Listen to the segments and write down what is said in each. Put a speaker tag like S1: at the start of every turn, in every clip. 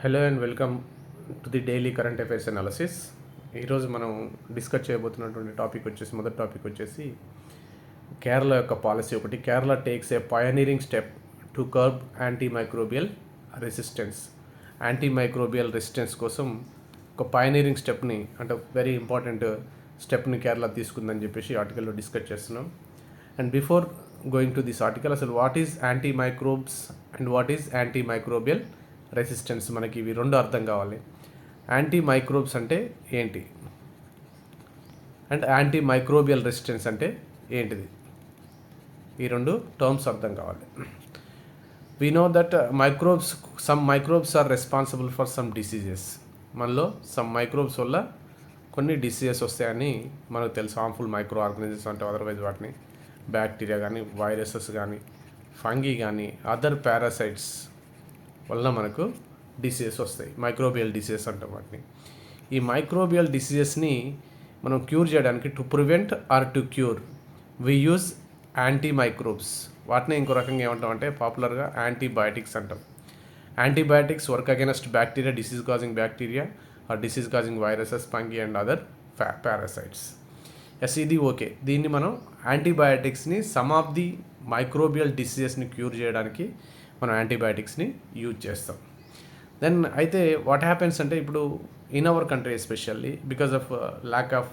S1: Hello and welcome to the daily current affairs analysis. ఈరోజు మనం discuss చేయబోతున్నటువంటి మొదటి topic వచ్చేసి కేరళ యొక్క పాలసీ ఒకటి. Kerala takes a pioneering step to curb antimicrobial resistance కోసం ఒక పయనీరింగ్ స్టెప్ని, అంటే వెరీ ఇంపార్టెంట్ స్టెప్ని కేరళ తీసుకుందని చెప్పేసి ఆర్టికల్లో డిస్కస్ చేస్తున్నాం. And before going to this article, అసలు what is antimicrobes and what is antimicrobial resistance, మనకి ఇవి రెండు అర్థం కావాలి. యాంటీమైక్రోబ్స్ అంటే ఏంటి అండ్ యాంటీమైక్రోబియల్ రెసిస్టెన్స్ అంటే ఏంటిది, ఈ రెండు టర్మ్స్ అర్థం కావాలి. We know that some microbes are responsible for some diseases. మనలో సమ్ మైక్రోబ్స్ వల్ల కొన్ని డిసీజెస్ వస్తాయని మనకు తెలుసు. హార్మ్ఫుల్ మైక్రో ఆర్గానిజమ్స్ అంటే అదర్వైజ్ వాటిని బ్యాక్టీరియా కానీ, వైరసెస్ కానీ, ఫంగీ కానీ, అదర్ పారాసైట్స్ వల్ల మనకు డిసీజెస్ వస్తాయి. మైక్రోబియల్ డిసీజెస్ అంటాం వాటిని. ఈ మైక్రోబియల్ డిసీజెస్ని మనం క్యూర్ చేయడానికి, to prevent or to cure, we use antimicrobes. వాటిని ఇంకో రకంగా ఏమంటాం అంటే పాపులర్గా యాంటీబయాటిక్స్ అంటాం. Antibiotics work against bacteria, disease causing bacteria or disease causing viruses, fungi and other parasites. Yes, ఇది ఓకే. దీన్ని మనం యాంటీబయాటిక్స్ని సమ్ ఆఫ్ ది మైక్రోబియల్ డిసీజెస్ని క్యూర్ చేయడానికి మనం యాంటీబయాటిక్స్ని యూజ్ చేస్తాం. దెన్ అయితే వాట్ హ్యాపెన్స్ అంటే, ఇప్పుడు in our country especially because of lack of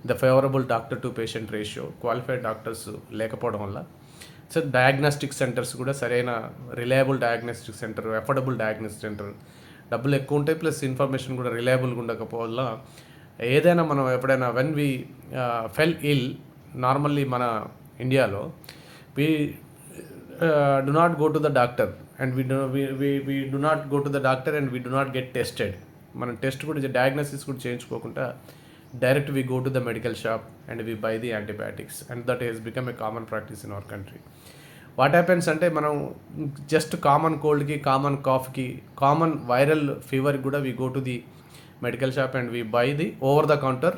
S1: the favourable doctor to patient ratio, qualified doctors లేకపోవడం వల్ల, సో డయాగ్నోస్టిక్ సెంటర్స్ కూడా సరైన reliable diagnostic centre, affordable diagnostic centre, డబ్బులు ఎక్కువ ఉంటాయి, ప్లస్ ఇన్ఫర్మేషన్ కూడా రిలయబుల్గా ఉండకపోవడం వల్ల ఏదైనా మనం ఎప్పుడైనా when we full ill, normally మన ఇండియాలో వి do not go to the doctor and we do not go to the doctor and we do not get tested. మనం టెస్ట్ కూడా డయాగ్నోసిస్ కూడా చేయించుకోకుండా direct we go to the medical shop and we buy the antibiotics, and that is become a common practice in our country. What happens అంటే, మనం just common కోల్డ్కి, common కాఫ్కి, common viral ఫీవర్కి కూడా we go to the medical shop and we buy the over the counter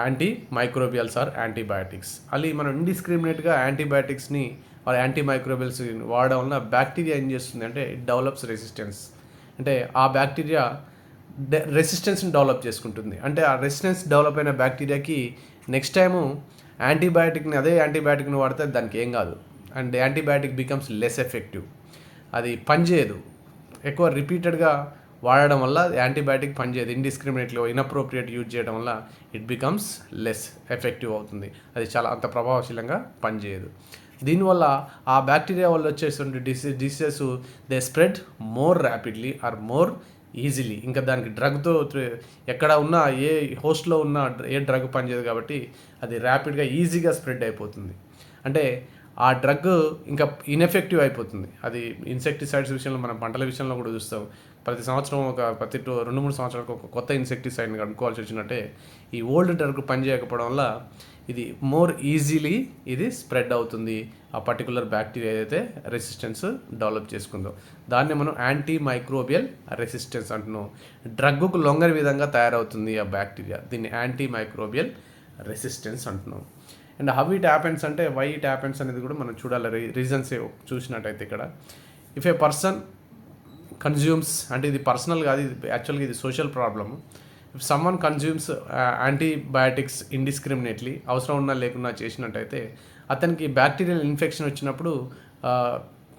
S1: antimicrobials or antibiotics. అది మనం ఇండిస్క్రిమినేట్గా యాంటీబయాటిక్స్ని యాంటీమైక్రోబియల్స్ వాడడం వల్ల బ్యాక్టీరియా ఏం చేస్తుంది అంటే, ఇట్ డెవలప్స్ రెసిస్టెన్స్. అంటే ఆ బ్యాక్టీరియా రెసిస్టెన్స్ని డెవలప్ చేసుకుంటుంది. అంటే ఆ రెసిస్టెన్స్ డెవలప్ అయిన బ్యాక్టీరియాకి నెక్స్ట్ టైము అదే యాంటీబయాటిక్ని వాడితే దానికి ఏం కాదు, and antibiotic becomes less effective. అది పనిచేయదు. ఎక్కువ రిపీటెడ్గా వాడడం వల్ల యాంటీబయాటిక్ పనిచేయదు. ఇండిస్క్రిమినేట్లీ ఇన్అప్రోప్రియేట్ యూజ్ చేయడం వల్ల ఇట్ బికమ్స్ లెస్ ఎఫెక్టివ్ అవుతుంది. అది చాలా అంత ప్రభావశీలంగా పనిచేయదు. దీనివల్ల ఆ బ్యాక్టీరియా వల్ల వచ్చేటువంటి diseases they spread more rapidly or more easily. ఇంకా దానికి డ్రగ్తో ఎక్కడ ఉన్నా, ఏ హోస్ట్లో ఉన్నా ఏ డ్రగ్ పనిచేయదు కాబట్టి అది ర్యాపిడ్గా ఈజీగా స్ప్రెడ్ అయిపోతుంది. అంటే ఆ డ్రగ్ ఇంకా ఇన్ఎఫెక్టివ్ అయిపోతుంది. అది ఇన్సెక్టిసైడ్స్ విషయంలో, మనం పంటల విషయంలో కూడా చూస్తాం. ప్రతి సంవత్సరం ప్రతి 2-3 సంవత్సరాలకు ఒక కొత్త ఇన్సెక్టిసైడ్ని కనుక్కోవాల్సి వచ్చినట్టే, ఈ ఓల్డ్ డ్రగ్ పనిచేయకపోవడం వల్ల ఇది మోర్ ఈజీలీ ఇది స్ప్రెడ్ అవుతుంది. ఆ పర్టికులర్ బ్యాక్టీరియా ఏదైతే రెసిస్టెన్స్ డెవలప్ చేసుకుందో దాన్ని మనం యాంటీమైక్రోబియల్ రెసిస్టెన్స్ అంటున్నాం. డ్రగ్కు లొంగని విధంగా తయారవుతుంది ఆ బ్యాక్టీరియా, దీన్ని యాంటీమైక్రోబియల్ రెసిస్టెన్స్ అంటున్నాం. అండ్ హౌ ఇట్ హ్యాపెన్స్ అంటే, వై ఇట్ హ్యాపెన్స్ అనేది కూడా మనం చూడాలి. రీజన్స్ చూసినట్టయితే ఇక్కడ, ఇఫ్ ఏ పర్సన్ కన్జ్యూమ్స్, అంటే ఇది పర్సనల్ కాదు, ఇది యాక్చువల్గా ఇది social problem. If someone consumes antibiotics indiscriminately, అవసరం ఉన్నా లేకున్నా చేసినట్టయితే, అతనికి బ్యాక్టీరియల్ ఇన్ఫెక్షన్ వచ్చినప్పుడు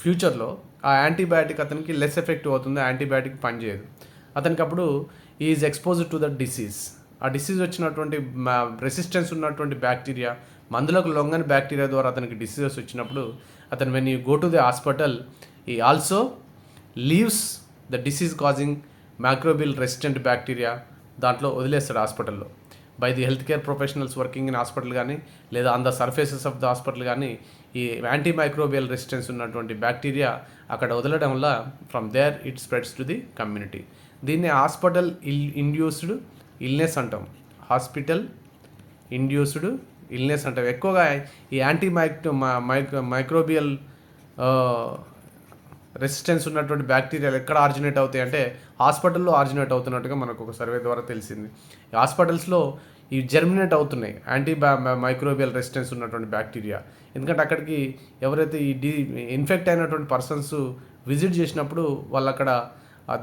S1: ఫ్యూచర్లో ఆ యాంటీబయాటిక్ అతనికి లెస్ ఎఫెక్టివ్ అవుతుంది, యాంటీబయాటిక్ పనిచేయదు. అతనికి అప్పుడు is exposed to the disease. ఆ డిసీజ్ వచ్చినటువంటి రెసిస్టెన్స్ ఉన్నటువంటి బ్యాక్టీరియా, మందులకు లొంగని బ్యాక్టీరియా ద్వారా అతనికి డిసీజెస్ వచ్చినప్పుడు, అతను when you go to the hospital, he also leaves the disease causing microbial resistant bacteria దాంట్లో వదిలేస్తాడు హాస్పిటల్లో. By the health care professionals working in hospital కానీ, లేదా on the surfaces of the hospital కానీ, ఈ యాంటీమైక్రోబియల్ రెసిస్టెన్స్ ఉన్నటువంటి bacteria అక్కడ వదలడం వల్ల from there it spreads to the community. దీన్ని హాస్పిటల్ ఇండ్యూస్డ్ ఇల్నెస్ అంటాం. హాస్పిటల్ ఇండ్యూస్డ్ ఇల్నెస్ అంటాం. ఎక్కువగా ఈ మైక్రోబియల్ రెసిస్టెన్స్ ఉన్నటువంటి బ్యాక్టీరియాలు ఎక్కడ ఆరిజినేట్ అవుతాయి అంటే, హాస్పిటల్లో ఆరిజినేట్ అవుతున్నట్టుగా మనకు ఒక సర్వే ద్వారా తెలిసింది. హాస్పిటల్స్లో ఈ జర్మినేట్ అవుతున్నాయి మైక్రోబియల్ రెసిస్టెన్స్ ఉన్నటువంటి బ్యాక్టీరియా. ఎందుకంటే అక్కడికి ఎవరైతే ఈ ఇన్ఫెక్ట్ అయినటువంటి పర్సన్స్ విజిట్ చేసినప్పుడు వాళ్ళు అక్కడ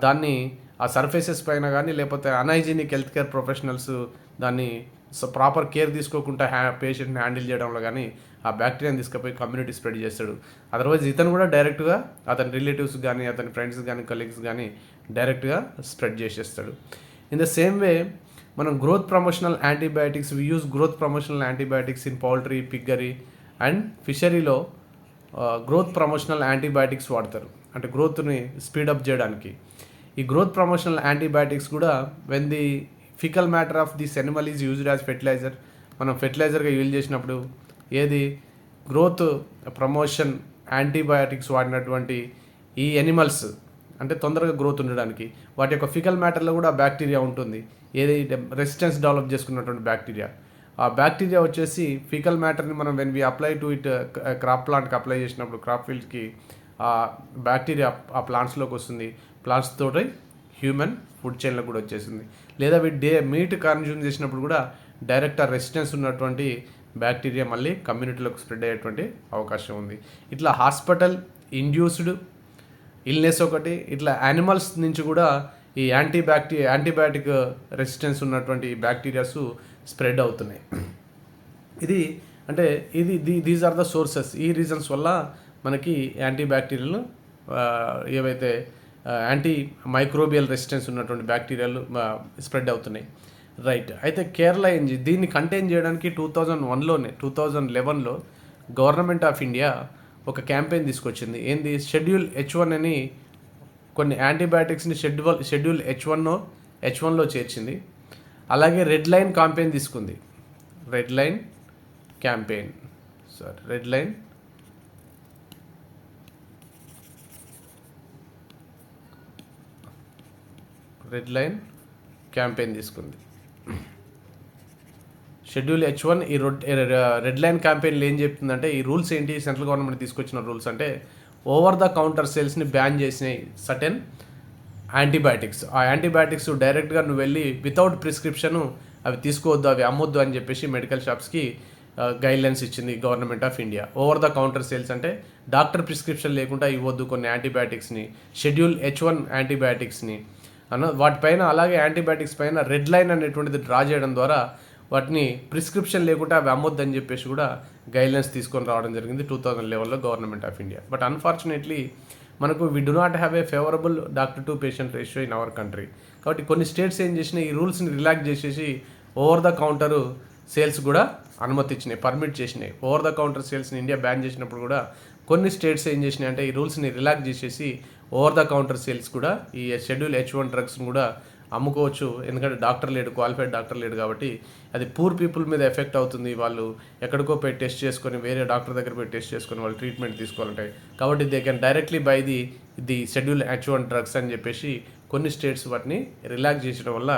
S1: దాన్ని ఆ సర్ఫేసెస్ పైన కానీ లేకపోతే అన్హైజీనిక్ హెల్త్ కేర్ ప్రొఫెషనల్స్ దాన్ని ప్రాపర్ కేర్ తీసుకోకుండా పేషెంట్ని హ్యాండిల్ చేయడంలో కానీ ఆ బ్యాక్టీరియాని తీసుకుపోయి కమ్యూనిటీ స్ప్రెడ్ చేస్తాడు. అదర్వైజ్ ఇతను కూడా డైరెక్ట్గా అతని రిలేటివ్స్ కానీ అతని ఫ్రెండ్స్ కానీ కలీగ్స్ కానీ డైరెక్ట్గా స్ప్రెడ్ చేసేస్తాడు. ఇన్ ద సేమ్ వే మనం growth promotional antibiotics use growth promotional antibiotics in poultry, piggery and ఫిషరీలో గ్రోత్ ప్రమోషనల్ యాంటీబయాటిక్స్ వాడతారు, అంటే గ్రోత్ని స్పీడప్ చేయడానికి. ఈ గ్రోత్ ప్రమోషనల్ యాంటీబయాటిక్స్ కూడా when the faecal matter of this animal is used as fertiliser, మనం ఫెర్టిలైజర్గా యూజ్ చేసినప్పుడు ఏది గ్రోత్ ప్రమోషన్ యాంటీబయాటిక్స్ వాడినటువంటి ఈ ఎనిమల్స్ అంటే తొందరగా గ్రోత్ ఉండడానికి వాటి యొక్క ఫికల్ మ్యాటర్లో కూడా బ్యాక్టీరియా ఉంటుంది, ఏది రెసిస్టెన్స్ డెవలప్ చేసుకున్నటువంటి బ్యాక్టీరియా. ఆ బ్యాక్టీరియా వచ్చేసి ఫికల్ మ్యాటర్ని మనం when we apply to it crop ప్లాంట్కి అప్లై చేసినప్పుడు క్రాప్ ఫీల్డ్కి ఆ బ్యాక్టీరియా ఆ ప్లాంట్స్లోకి వస్తుంది, ప్లాంట్స్ తోటి హ్యూమన్ ఫుడ్ చైన్లో కూడా వచ్చేసింది. లేదా మీట్ కన్జ్యూమ్ చేసినప్పుడు కూడా డైరెక్ట్ ఆ రెసిస్టెన్స్ ఉన్నటువంటి బ్యాక్టీరియా మళ్ళీ కమ్యూనిటీలోకి స్ప్రెడ్ అయ్యేటువంటి అవకాశం ఉంది. ఇట్లా హాస్పిటల్ ఇండ్యూస్డ్ ఇల్నెస్ ఒకటి, ఇట్లా యానిమల్స్ నుంచి కూడా ఈ యాంటీబయాటిక్ రెసిస్టెన్స్ ఉన్నటువంటి బ్యాక్టీరియాస్ స్ప్రెడ్ అవుతున్నాయి. These are the sources. ఈ రీజన్స్ వల్ల మనకి యాంటీబ్యాక్టీరియల్ ఏవైతే యాంటీ మైక్రోబియల్ రెసిస్టెన్స్ ఉన్నటువంటి బ్యాక్టీరియాలు స్ప్రెడ్ అవుతున్నాయి. రైట్. అయితే కేరళ దీన్ని కంటైన్ చేయడానికి 2011లో గవర్నమెంట్ ఆఫ్ ఇండియా ఒక క్యాంపెయిన్ తీసుకొచ్చింది. ఏంది, షెడ్యూల్ H1 అని కొన్ని యాంటీబయాటిక్స్ని షెడ్యూల్ H1లో చేర్చింది. అలాగే రెడ్ లైన్ క్యాంపెయిన్ తీసుకుంది. రెడ్ లైన్ క్యాంపెయిన్ తీసుకుంది. షెడ్యూల్ H1 ఈ రెడ్ లైన్ క్యాంపెయిన్లో ఏం చెప్తుందంటే, ఈ రూల్స్ ఏంటి, సెంట్రల్ గవర్నమెంట్ తీసుకొచ్చిన రూల్స్ అంటే ఓవర్ ద కౌంటర్ సేల్స్ని బ్యాన్ చేసినాయి సర్టెన్ యాంటీబయాటిక్స్. ఆ యాంటీబయాటిక్స్ డైరెక్ట్గా నువ్వు వెళ్ళి వితౌట్ ప్రిస్క్రిప్షన్ అవి తీసుకోవద్దు, అవి అమ్మొద్దు అని చెప్పేసి మెడికల్ షాప్స్కి గైడ్లైన్స్ ఇచ్చింది government of India. Over the counter sales అంటే డాక్టర్ ప్రిస్క్రిప్షన్ లేకుండా ఇవ్వద్దు కొన్ని యాంటీబయాటిక్స్ని, షెడ్యూల్ H1 యాంటీబయాటిక్స్ని వాటిపైన. అలాగే యాంటీబయాటిక్స్ పైన రెడ్ లైన్ అనేటువంటిది డ్రా చేయడం ద్వారా వాటిని ప్రిస్క్రిప్షన్ లేకుండా అవి అమ్మొద్దని చెప్పేసి కూడా గైడ్లైన్స్ తీసుకొని రావడం జరిగింది 2011లో government of India. But unfortunately మనకు we do not have a favourable doctor to patient ratio in our country. కాబట్టి కొన్ని స్టేట్స్ ఏం చేసినాయి, ఈ రూల్స్ని రిలాక్స్ చేసేసి ఓవర్ ద కౌంటర్ సేల్స్ కూడా అనుమతిచ్చినాయి, పర్మిట్ చేసినాయి. ఓవర్ ద కౌంటర్ సేల్స్ని ఇండియా బ్యాన్ చేసినప్పుడు కూడా కొన్ని స్టేట్స్ ఏం చేసినాయి అంటే ఈ రూల్స్ని రిలాక్స్ చేసేసి ఓవర్ ద కౌంటర్ సేల్స్ కూడా ఈ షెడ్యూల్ H1 డ్రగ్స్ని కూడా అమ్ముకోవచ్చు. ఎందుకంటే డాక్టర్ లేడు, క్వాలిఫైడ్ డాక్టర్ లేడు కాబట్టి అది పూర్ పీపుల్ మీద ఎఫెక్ట్ అవుతుంది. వాళ్ళు ఎక్కడికో పోయి టెస్ట్ చేసుకొని వేరే డాక్టర్ దగ్గర పోయి టెస్ట్ చేసుకొని వాళ్ళు ట్రీట్మెంట్ తీసుకోవాలంటాయి. కాబట్టి they can directly by the schedule H1 drugs అని చెప్పేసి కొన్ని స్టేట్స్ వాటిని రిలాక్స్ చేయడం వల్ల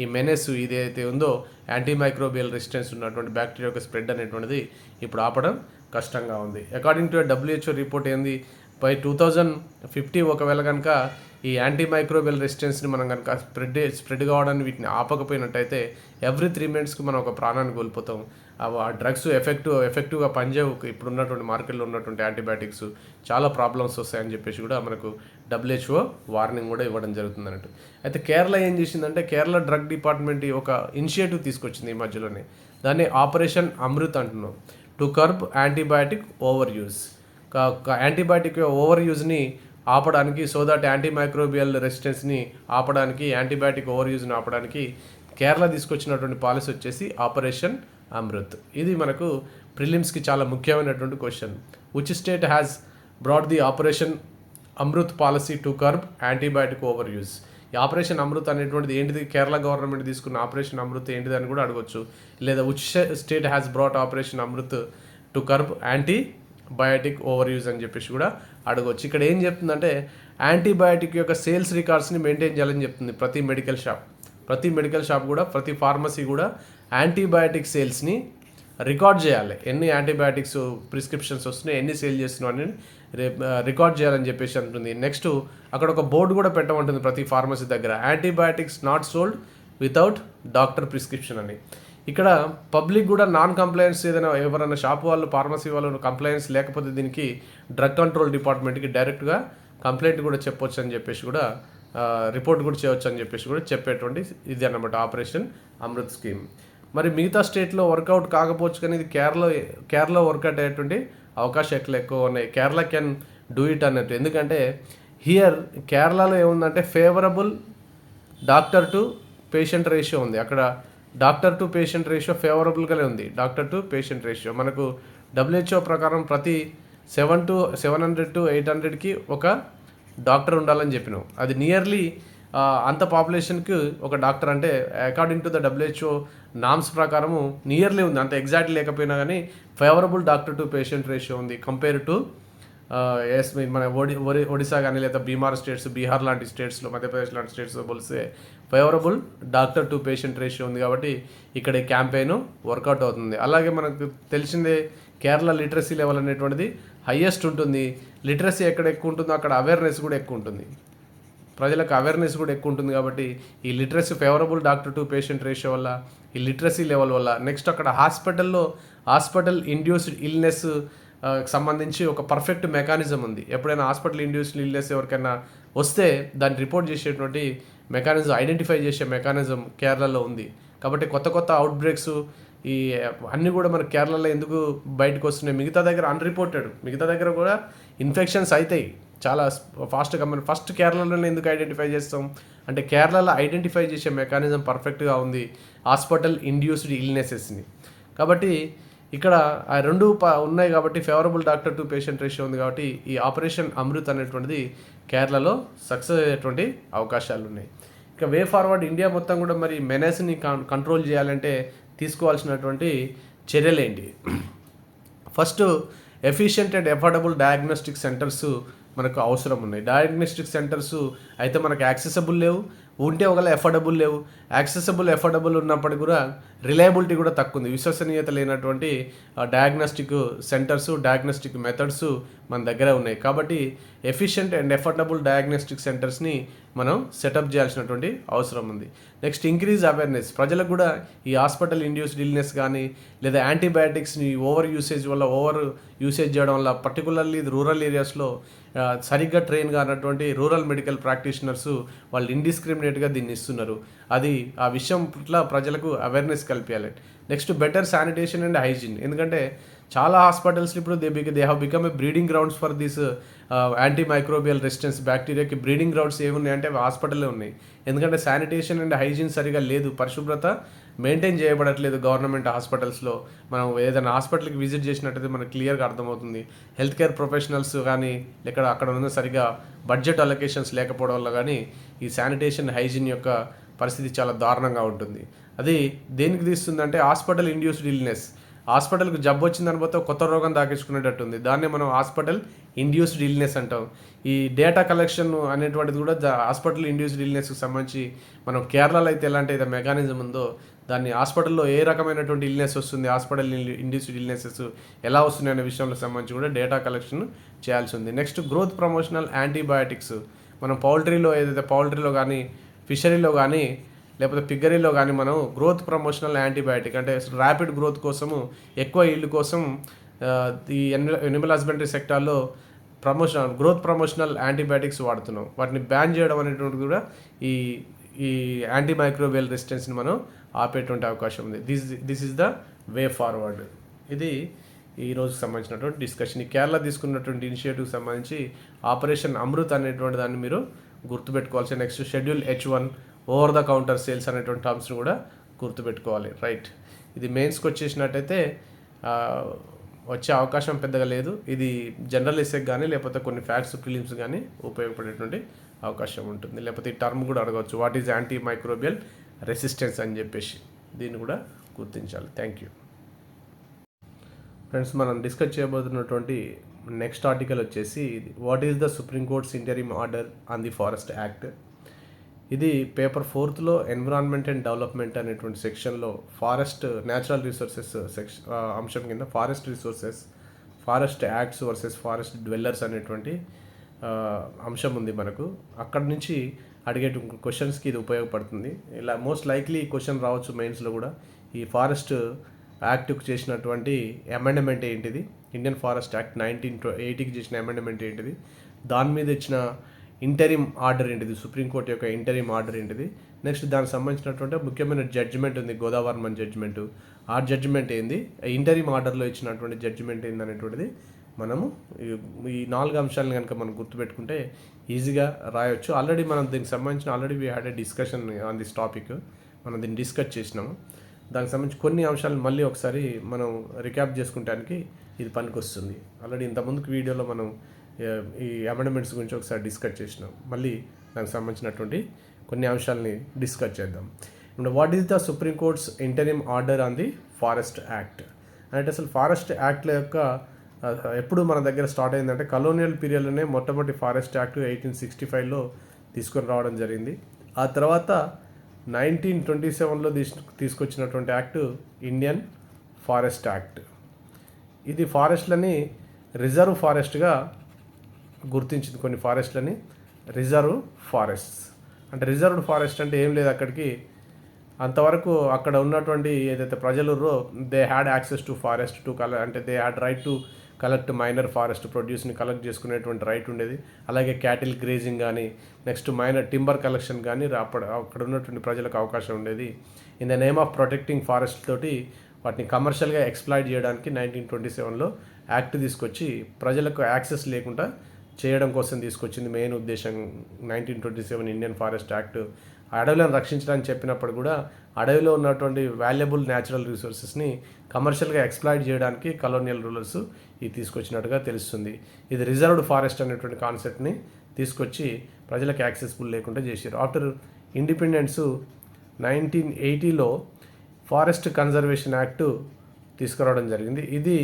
S1: ఈ మెనెస్ ఇదైతే ఉందో యాంటీమైక్రోబియల్ రెసిస్టెన్స్ ఉన్నటువంటి బ్యాక్టీరియా యొక్క స్ప్రెడ్ అనేటువంటిది ఇప్పుడు ఆపడం కష్టంగా ఉంది. అకార్డింగ్ టు WHO రిపోర్ట్ ఏంది, బై 2050 ఒకవేళ కనుక ఈ యాంటీమైక్రోబియల్ రెసిస్టెన్స్ని మనం కనుక స్ప్రెడ్ కావడానికి వీటిని ఆపకపోయినట్టయితే ఎవ్రీ 3 minutesకి మనం ఒక ప్రాణాన్ని కోల్పోతాం. ఆ డ్రగ్స్ ఎఫెక్టివ్గా పనిచేయవు. ఇప్పుడు ఉన్నటువంటి మార్కెట్లో ఉన్నటువంటి యాంటీబయాటిక్స్ చాలా ప్రాబ్లమ్స్ వస్తాయని చెప్పేసి కూడా మనకు WHO వార్నింగ్ కూడా ఇవ్వడం జరుగుతుంది అన్నట్టు. అయితే కేరళ ఏం చేసిందంటే, కేరళ డ్రగ్ డిపార్ట్మెంట్ ఒక ఇనిషియేటివ్ తీసుకొచ్చింది ఈ మధ్యలోనే. దాన్ని ఆపరేషన్ అమృత్ అంటున్నాం, to curb antibiotic over use. Antibiotic over యూజ్ని ఆపడానికి, సో దట్ యాంటీమైక్రోబియల్ రెసిస్టెన్స్ని ఆపడానికి, యాంటీబయాటిక్ ఓవర్ యూజ్ని ఆపడానికి కేరళ తీసుకొచ్చినటువంటి పాలసీ వచ్చేసి ఆపరేషన్ అమృత్. ఇది మనకు ప్రిలిమ్స్కి చాలా ముఖ్యమైనటువంటి question. Which state has brought the operation Amrit policy to curb antibiotic over use. ఈ ఆపరేషన్ అమృత్ అనేటువంటిది ఏంటిది, కేరళ గవర్నమెంట్ తీసుకున్న ఆపరేషన్ అమృత్ ఏంటిది అని కూడా అడగొచ్చు. లేదా which state has brought operation Amrit to curb antibiotic over use అని చెప్పేసి కూడా అడగవచ్చు. ఇక్కడ ఏం చెప్తుందంటే, యాంటీబయాటిక్ యొక్క సేల్స్ రికార్డ్స్ని మెయింటైన్ చేయాలని చెప్తుంది ప్రతి మెడికల్ షాప్ కూడా, ప్రతి ఫార్మసీ కూడా యాంటీబయాటిక్ సేల్స్ని రికార్డ్ చేయాలి. ఎన్ని యాంటీబయాటిక్స్ ప్రిస్క్రిప్షన్స్ వస్తున్నాయి, ఎన్ని సేల్ చేస్తున్నావు అని రికార్డ్ చేయాలని చెప్పేసి అంటుంది. నెక్స్ట్ అక్కడ ఒక బోర్డు కూడా పెట్టమంటుంది ప్రతి ఫార్మసీ దగ్గర, antibiotics not sold without doctor prescription అని. ఇక్కడ పబ్లిక్ కూడా నాన్ కంప్లైన్స్ ఏదైనా ఎవరైనా షాప్ వాళ్ళు, ఫార్మసీ వాళ్ళు కంప్లైన్స్ లేకపోతే దీనికి డ్రగ్ కంట్రోల్ డిపార్ట్మెంట్కి డైరెక్ట్గా కంప్లైంట్ కూడా చెప్పొచ్చు అని చెప్పేసి కూడా రిపోర్ట్ కూడా చేయవచ్చు అని చెప్పేసి కూడా చెప్పేటువంటి ఇది అన్నమాట ఆపరేషన్ అమృత్ స్కీమ్. మరి మిగతా స్టేట్లో వర్కౌట్ కాకపోవచ్చు, కానీ ఇది కేరళ వర్కౌట్ అయ్యేటువంటి అవకాశాలు ఎక్కువ ఉన్నాయి. కేరళ కెన్ డూ ఇట్ అన్నట్టు. ఎందుకంటే హియర్ కేరళలో ఏముందంటే favourable doctor to patient ratio ఉంది. అక్కడ డాక్టర్ టు పేషెంట్ రేషియో ఫేవరబుల్గానే ఉంది. డాక్టర్ టు పేషెంట్ రేషియో మనకు WHO ప్రకారం ప్రతి 700 to 800కి ఒక డాక్టర్ ఉండాలని చెప్పినాం. అది నియర్లీ అంత పాపులేషన్కి ఒక డాక్టర్ అంటే according to the WHO norms ప్రకారము నియర్లీ ఉంది. అంత ఎగ్జాక్ట్ లేకపోయినా కానీ favourable doctor to patient ratio ఉంది కంపేర్ టు మన ఒడిశా కానీ లేదా బీహార్ లాంటి స్టేట్స్లో, మధ్యప్రదేశ్ లాంటి స్టేట్స్లో పోలిస్తే favourable doctor to patient ratio ఉంది. కాబట్టి ఇక్కడ ఈ క్యాంపెయిన్ వర్కౌట్ అవుతుంది. అలాగే మనకు తెలిసిందే కేరళ లిటరసీ లెవెల్ అనేటువంటిది హయ్యెస్ట్ ఉంటుంది. లిటరసీ ఎక్కడ ఎక్కువ ఉంటుందో అక్కడ అవేర్నెస్ కూడా ఎక్కువ ఉంటుంది. ప్రజలకు అవేర్నెస్ కూడా ఎక్కువ ఉంటుంది. కాబట్టి ఈ literacy favourable doctor to patient ratio వల్ల, ఈ లిటరసీ లెవెల్ వల్ల, నెక్స్ట్ అక్కడ హాస్పిటల్ ఇండ్యూస్డ్ ఇల్నెస్ సంబంధించి ఒక పర్ఫెక్ట్ మెకానిజం ఉంది. ఎప్పుడైనా హాస్పిటల్ ఇండ్యూస్డ్ ఇల్నెస్ ఎవరికైనా వస్తే దాన్ని రిపోర్ట్ చేసేటువంటి మెకానిజం, ఐడెంటిఫై చేసే మెకానిజం కేరళలో ఉంది. కాబట్టి కొత్త అవుట్ బ్రేక్స్ ఈ అన్నీ కూడా మన కేరళలో ఎందుకు బయటకు వస్తున్నాయి? మిగతా దగ్గర అన్రిపోర్టెడ్, మిగతా దగ్గర కూడా ఇన్ఫెక్షన్స్ అవుతాయి చాలా ఫాస్ట్గా. మనం ఫస్ట్ కేరళలోనే ఎందుకు ఐడెంటిఫై చేస్తాం అంటే కేరళలో ఐడెంటిఫై చేసే మెకానిజం పర్ఫెక్ట్గా ఉంది హాస్పిటల్ ఇండ్యూస్డ్ ఇల్నెసెస్ని. కాబట్టి ఇక్కడ ఆ రెండు ఉన్నాయి కాబట్టి favourable doctor to patient ratio ఉంది. కాబట్టి ఈ ఆపరేషన్ అమృత్ అనేటువంటిది కేరళలో సక్సెస్ అయ్యేటువంటి అవకాశాలు ఉన్నాయి. ఇక వే ఫార్వర్డ్ ఇండియా మొత్తం కూడా మరి మెనేస్ని కంట్రోల్ చేయాలంటే తీసుకోవాల్సినటువంటి చర్యలు ఏంటి? First efficient and affordable diagnostic centres మనకు అవసరం ఉన్నాయి. డయాగ్నోస్టిక్ సెంటర్స్ అయితే మనకు యాక్సెసబుల్ లేవు, ఉంటే ఒకవేళ ఎఫోర్డబుల్ లేవు. ఎఫోర్డబుల్ ఉన్నప్పటికీ కూడా రిలయబిలిటీ కూడా తక్కువ ఉంది. విశ్వసనీయత లేనటువంటి డయాగ్నోస్టిక్ సెంటర్స్, డయాగ్నోస్టిక్ మెథడ్స్ మన దగ్గర ఉన్నాయి. కాబట్టి ఎఫిషియెంట్ అండ్ ఎఫోర్డబుల్ డయాగ్నోస్టిక్ సెంటర్స్ని మనం సెటప్ చేయాల్సినటువంటి అవసరం ఉంది. Next increase awareness. ప్రజలకు కూడా ఈ హాస్పిటల్ ఇండ్యూస్డ్ ఇల్నెస్ కానీ లేదా యాంటీబయాటిక్స్ని ఓవర్ యూసేజ్ చేయడం వల్ల పర్టికులర్లీ రూరల్ ఏరియాస్లో సరిగ్గా ట్రైన్ కానటువంటి రూరల్ మెడికల్ ప్రాక్టీషనర్స్ వాళ్ళు ఇండిస్క్రిమినేట్గా దీన్ని ఇస్తున్నారు. అది ఆ విషయం పట్ల ప్రజలకు అవేర్నెస్ కల్పించాలి. Next better sanitation and hygiene. ఎందుకంటే చాలా హాస్పిటల్స్ ఇప్పుడు they have become a breeding grounds for this anti microbial resistance బ్యాక్టీరియాకి బ్రీడింగ్ గ్రౌండ్స్ ఏమున్నాయంటే అవి హాస్పిటల్లో ఉన్నాయి. ఎందుకంటే శానిటేషన్ అండ్ హైజీన్ సరిగా లేదు, పరిశుభ్రత మెయింటైన్ చేయబడట్లేదు గవర్నమెంట్ హాస్పిటల్స్లో. మనం ఏదైనా హాస్పిటల్కి విజిట్ చేసినట్టయితే మనకు క్లియర్గా అర్థమవుతుంది. హెల్త్ కేర్ ప్రొఫెషనల్స్ కానీ లేక అక్కడ ఉన్న సరిగా బడ్జెట్ అలొకేషన్స్ లేకపోవడం వల్ల కానీ ఈ శానిటేషన్ హైజీన్ యొక్క పరిస్థితి చాలా దారుణంగా ఉంటుంది. అది దేనికి తీస్తుందంటే హాస్పిటల్ ఇండ్యూస్డ్ ఇల్నెస్. హాస్పిటల్కి జబ్బు వచ్చిందని పోతే కొత్త రోగం దాకించుకునేటట్టుంది. దాన్నే మనం హాస్పిటల్ ఇండ్యూస్డ్ ఇల్నెస్ అంటాం. ఈ డేటా కలెక్షన్ అనేటువంటిది కూడా హాస్పిటల్ ఇండ్యూస్డ్ ఇల్నెస్కి సంబంధించి మనం కేరళలో అయితే ఎలాంటి అయితే మెకానిజం ఉందో దాన్ని హాస్పిటల్లో ఏ రకమైనటువంటి ఇల్నెస్ వస్తుంది, హాస్పిటల్ ఇండ్యూస్డ్ ఇల్నెసెస్ ఎలా వస్తున్నాయి అనే విషయంలో సంబంధించి కూడా డేటా కలెక్షన్ చేయాల్సి ఉంది. Next growth promotional antibiotics. మనం పౌల్ట్రీలో కానీ ఫిషరీలో కానీ లేకపోతే పిగ్గరీలో కానీ మనం గ్రోత్ ప్రమోషనల్ యాంటీబయాటిక్ అంటే ర్యాపిడ్ గ్రోత్ కోసము, ఎక్కువ ఈల్డ్ కోసం ఈ ఎనిమల్ హస్బెండరీ సెక్టార్లో గ్రోత్ ప్రమోషనల్ యాంటీబయాటిక్స్ వాడుతున్నాం. వాటిని బ్యాన్ చేయడం అనేటువంటి కూడా ఈ యాంటీ మైక్రోబియల్ రెసిస్టెన్స్ని మనం ఆపేటువంటి అవకాశం ఉంది. This is the way forward. ఇది ఈరోజుకి సంబంధించినటువంటి డిస్కషన్. ఈ కేరళ తీసుకున్నటువంటి ఇనిషియేటివ్కి సంబంధించి ఆపరేషన్ అమృత్ అనేటువంటి దాన్ని మీరు గుర్తుపెట్టుకోవాల్సి. Next schedule H1 over the counter sales అనేటువంటి టర్మ్స్ని కూడా గుర్తుపెట్టుకోవాలి. రైట్, ఇది మెయిన్స్కి వచ్చేసినట్టయితే వచ్చే అవకాశం పెద్దగా లేదు. ఇది జనరల్ ఎస్సేకి కానీ లేకపోతే కొన్ని ఫ్యాక్ట్స్ ప్రిలిమ్స్ కానీ ఉపయోగపడేటువంటి అవకాశం ఉంటుంది. లేకపోతే ఈ టర్మ్ కూడా అడగవచ్చు, what is anti microbial resistance అని చెప్పేసి. దీన్ని కూడా గుర్తించాలి. Thank you friends. మనం డిస్కస్ చేయబోతున్నటువంటి నెక్స్ట్ ఆర్టికల్ వచ్చేసి what is the supreme court's interim order on the forest act. ఇది పేపర్ 4లో ఎన్విరాన్మెంట్ అండ్ డెవలప్మెంట్ అనేటువంటి సెక్షన్లో ఫారెస్ట్ న్యాచురల్ రిసోర్సెస్ అంశం కింద forest acts versus forest dwellers అనేటువంటి అంశం ఉంది మనకు. అక్కడి నుంచి అడిగే క్వశ్చన్స్కి ఇది ఉపయోగపడుతుంది. ఇలా మోస్ట్ లైక్లీ క్వశ్చన్ రావచ్చు మెయిన్స్లో కూడా. ఈ ఫారెస్ట్ యాక్ట్కి చేసినటువంటి అమెండ్మెంట్ ఏంటిది, ఇండియన్ ఫారెస్ట్ యాక్ట్ 1980కి చేసిన అమెండ్మెంట్ ఏంటిది, దాని మీద ఇచ్చిన ఇంటరిమ్ ఆర్డర్ ఏంటిది, సుప్రీంకోర్టు యొక్క ఇంటరిమ్ ఆర్డర్ ఏంటిది, నెక్స్ట్ దానికి సంబంధించినటువంటి ముఖ్యమైన జడ్జిమెంట్ ఉంది, గోదావర్మన్ జడ్జిమెంట్. ఆ జడ్జిమెంట్ ఏంది, ఇంటరిమ్ ఆర్డర్లో ఇచ్చినటువంటి జడ్జిమెంట్ ఏంది అనేటువంటిది మనము ఈ 4 అంశాలను కనుక మనం గుర్తుపెట్టుకుంటే ఈజీగా రాయొచ్చు. ఆల్రెడీ మనం దీనికి సంబంధించిన already we had a discussion on this topic, మనం దీన్ని డిస్కస్ చేసినాము. దానికి సంబంధించి కొన్ని అంశాలను మళ్ళీ ఒకసారి మనం రికాప్ చేసుకుంటానికి ఇది పనికొస్తుంది. ఆల్రెడీ ఇంతకుముందుకు వీడియోలో మనం ఈ అమెండ్మెంట్స్ గురించి ఒకసారి డిస్కస్ చేసినాం. మళ్ళీ దానికి సంబంధించినటువంటి కొన్ని అంశాలని డిస్కస్ చేద్దాం. ఇప్పుడు what is the supreme courts interim order on the forest act అంటే అసలు ఫారెస్ట్ యాక్ట్ల యొక్క ఎప్పుడు మన దగ్గర స్టార్ట్ అయిందంటే కలోనియల్ పీరియడ్లోనే మొట్టమొదటి ఫారెస్ట్ యాక్ట్ 1865లో తీసుకొని రావడం జరిగింది. ఆ తర్వాత 1927లో తీసుకొచ్చినటువంటి యాక్ట్ ఇండియన్ ఫారెస్ట్ యాక్ట్. ఇది ఫారెస్ట్లని రిజర్వ్ ఫారెస్ట్గా గుర్తించింది. కొన్ని ఫారెస్ట్లని రిజర్వ్ ఫారెస్ట్స్ అంటే రిజర్వ్డ్ ఫారెస్ట్ అంటే ఏం లేదు, అక్కడికి అంతవరకు అక్కడ ఉన్నటువంటి ఏదైతే ప్రజలు they had access to forest to అంటే they had right to collect minor forest ప్రొడ్యూస్ని కలెక్ట్ చేసుకునేటువంటి రైట్ ఉండేది. అలాగే క్యాటిల్ గ్రేజింగ్ కానీ నెక్స్ట్ మైనర్ టింబర్ కలెక్షన్ కానీ అక్కడ ఉన్నటువంటి ప్రజలకు అవకాశం ఉండేది. In the name of protecting forest తోటి వాటిని కమర్షియల్గా ఎక్స్ప్లాయిట్ చేయడానికి 1927లో యాక్ట్ తీసుకొచ్చి ప్రజలకు యాక్సెస్ లేకుండా చేయడం కోసం తీసుకొచ్చింది మెయిన్ ఉద్దేశం 1927 ఇండియన్ ఫారెస్ట్ యాక్ట్. అడవులను రక్షించడానికి చెప్పినప్పుడు కూడా అడవిలో ఉన్నటువంటి వాల్యుబుల్ న్యాచురల్ రిసోర్సెస్ని కమర్షియల్గా ఎక్స్ప్లాయిట్ చేయడానికి కలోనియల్ రూలర్స్ ఇది తీసుకొచ్చినట్టుగా తెలుస్తుంది. ఇది రిజర్వ్డ్ ఫారెస్ట్ అనేటువంటి కాన్సెప్ట్ని తీసుకొచ్చి ప్రజలకు యాక్సెస్ఫుల్ లేకుండా చేశారు. ఆఫ్టర్ ఇండిపెండెన్స్ 1980లో ఫారెస్ట్ కన్జర్వేషన్ యాక్ట్ తీసుకురావడం జరిగింది. ఇది